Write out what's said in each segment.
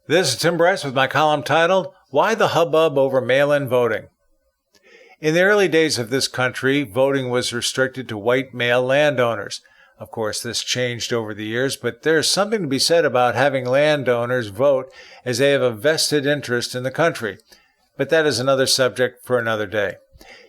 This is Tim Bryce with my column titled, Why the Hubbub Over Mail-in Voting? In the early days of this country, voting was restricted to white male landowners. Of course, this changed over the years, but there's something to be said about having landowners vote as they have a vested interest in the country. But that is another subject for another day.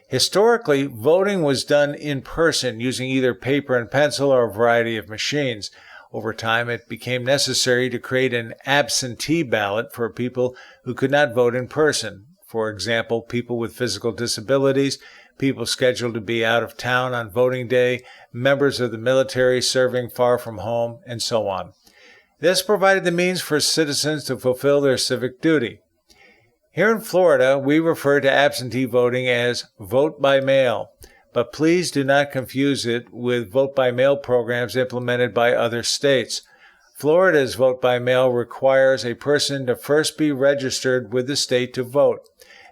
Historically, voting was done in person using either paper and pencil or a variety of machines. Over time, it became necessary to create an absentee ballot for people who could not vote in person. For example, people with physical disabilities, people scheduled to be out of town on voting day, members of the military serving far from home, and so on. This provided the means for citizens to fulfill their civic duty. Here in Florida, we refer to absentee voting as vote by mail. But please do not confuse it with vote-by-mail programs implemented by other states. Florida's vote-by-mail requires a person to first be registered with the state to vote,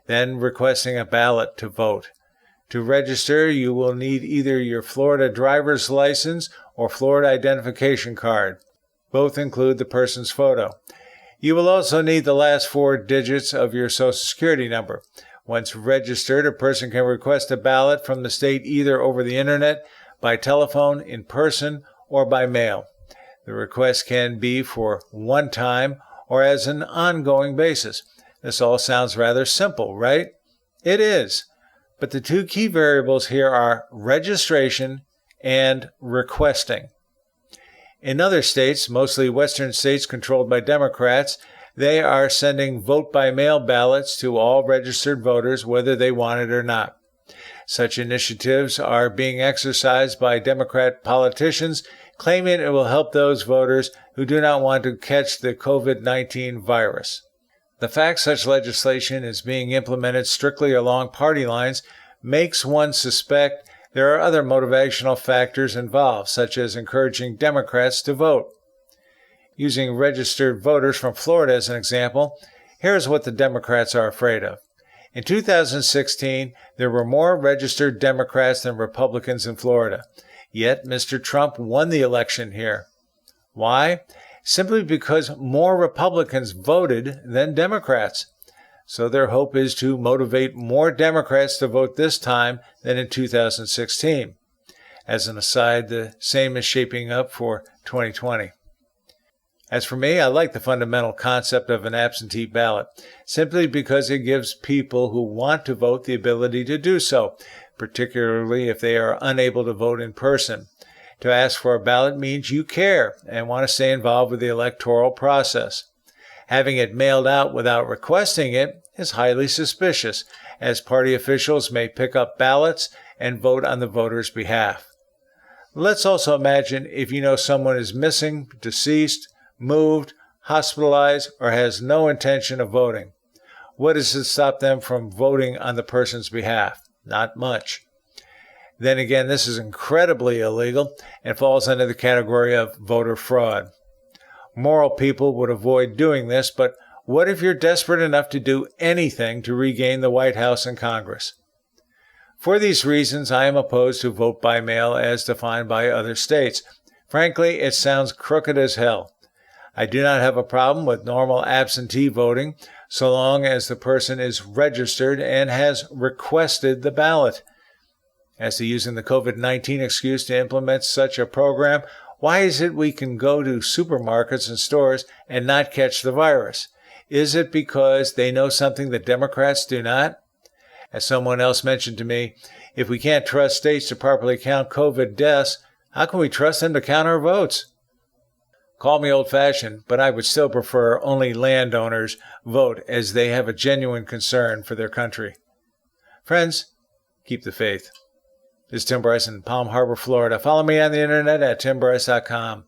then requesting a ballot to vote. To register, you will need either your Florida driver's license or Florida identification card. Both include the person's photo. You will also need the last 4 digits of your Social Security number. Once registered, a person can request a ballot from the state either over the internet, by telephone, in person, or by mail. The request can be for one time or as an ongoing basis. This all sounds rather simple, right? It is. But the 2 key variables here are registration and requesting. In other states, mostly western states controlled by Democrats, they are sending vote-by-mail ballots to all registered voters, whether they want it or not. Such initiatives are being exercised by Democrat politicians, claiming it will help those voters who do not want to catch the COVID-19 virus. The fact such legislation is being implemented strictly along party lines makes one suspect there are other motivational factors involved, such as encouraging Democrats to vote. Using registered voters from Florida as an example, here's what the Democrats are afraid of. In 2016, there were more registered Democrats than Republicans in Florida. Yet Mr. Trump won the election here. Why? Simply because more Republicans voted than Democrats. So their hope is to motivate more Democrats to vote this time than in 2016. As an aside, the same is shaping up for 2020. As for me, I like the fundamental concept of an absentee ballot, simply because it gives people who want to vote the ability to do so, particularly if they are unable to vote in person. To ask for a ballot means you care and want to stay involved with the electoral process. Having it mailed out without requesting it is highly suspicious, as party officials may pick up ballots and vote on the voter's behalf. Let's also imagine if you know someone is missing, deceased, moved, hospitalized, or has no intention of voting. What does it stop them from voting on the person's behalf? Not much. Then again, this is incredibly illegal and falls under the category of voter fraud. Moral people would avoid doing this, but what if you're desperate enough to do anything to regain the White House and Congress? For these reasons, I am opposed to vote by mail as defined by other states. Frankly, it sounds crooked as hell. I do not have a problem with normal absentee voting so long as the person is registered and has requested the ballot. As to using the COVID-19 excuse to implement such a program, why is it we can go to supermarkets and stores and not catch the virus? Is it because they know something that Democrats do not? As someone else mentioned to me, if we can't trust states to properly count COVID deaths, how can we trust them to count our votes? Call me old-fashioned, but I would still prefer only landowners vote as they have a genuine concern for their country. Friends, keep the faith. This is Tim Bryce in Palm Harbor, Florida. Follow me on the internet at timbryce.com.